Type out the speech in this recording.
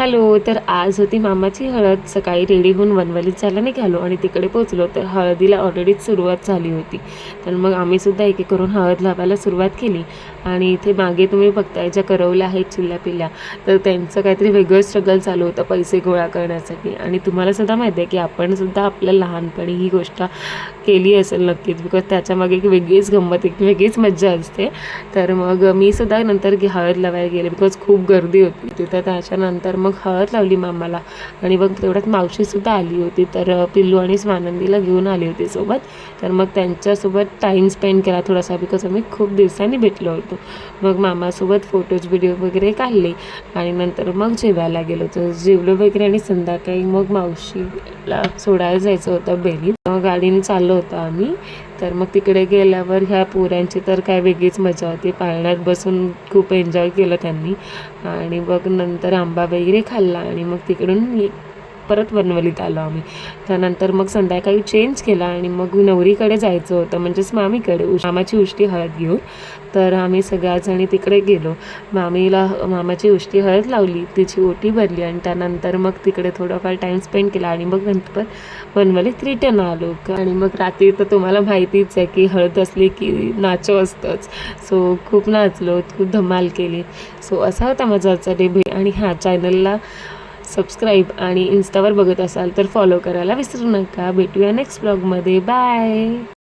Hello. तर आज होती मामाची हळद. सकाळी रेडी होऊन वनवलीत जायला निघालो आणि तिकडे पोचलो तर हळदीला ऑलरेडीच सुरुवात झाली होती. तर मग आम्हीसुद्धा एक एक करून हळद लावायला सुरुवात केली. आणि इथे मागे तुम्ही बघताय ज्या करवल्या आहेत चिल्ल्या पिल्ल्या, तर त्यांचं काहीतरी वेगळं स्ट्रगल चालू होतं पैसे गोळा करण्यासाठी. आणि तुम्हालासुद्धा माहिती आहे की आपणसुद्धा आपल्या लहानपणी ही गोष्ट केली असेल नक्कीच, बिकॉज त्याच्यामागे एक वेगळीच गंमत, एक वेगळीच मज्जा असते. तर मग मी सुद्धा नंतर हळद लावायला गेले बिकॉज खूप गर्दी होती तिथं. त्याच्यानंतर मग हळद लावली मामाला आणि मग तेवढ्यात मावशीसुद्धा आली होती. तर पिल्लू आणि स्वानंदीला घेऊन आली होती सोबत. तर मग त्यांच्यासोबत टाईम स्पेंड केला थोडासा, बिकॉज आम्ही खूप दिवसांनी भेटलो होतो. मग मामासोबत फोटोज व्हिडिओ वगैरे काढले आणि नंतर मग जेवायला गेलो. तर जेवलो वगैरे आणि संध्याकाळी मग मावशीला सोडायला जायचं होतं बेलीत. गाडीने चाललो होतो आम्ही. तर मग तिकडे गेल्यावर ह्या पोऱ्यांची तर काय वेगळीच मजा होती. पाळण्यात बसून खूप एन्जॉय केलं त्यांनी. आणि मग नंतर आंबा वगैरे खाल्ला आणि मग तिकडून परत वनवलीत आलो आम्ही. त्यानंतर मग संध्याकाळी चेंज केला आणि मग नवरीकडे जायचं होतं, म्हणजेच मामीकडे मामाची उष्टी हळद घेऊन. तर आम्ही सगळ्याजणी तिकडे गेलो. मामाची उष्टी हळद लावली, तिची ओटी भरली आणि त्यानंतर मग तिकडे थोडाफार टाईम स्पेंड केला आणि मग नंतर वनवलीत रिटर्न आलो. आणि मग रात्री तर तुम्हाला माहितीच आहे की हळद असली की नाचो असतंच. सो खूप नाचलो, खूप धमाल केली. सो असा होता माझा आजचा डे. आणि ह्या चॅनलला सबस्क्राईब आणि इन्स्टावर बघत असाल तर फॉलो करायला विसरू नका. भेटूया नेक्स्ट ब्लॉगमध्ये. बाय.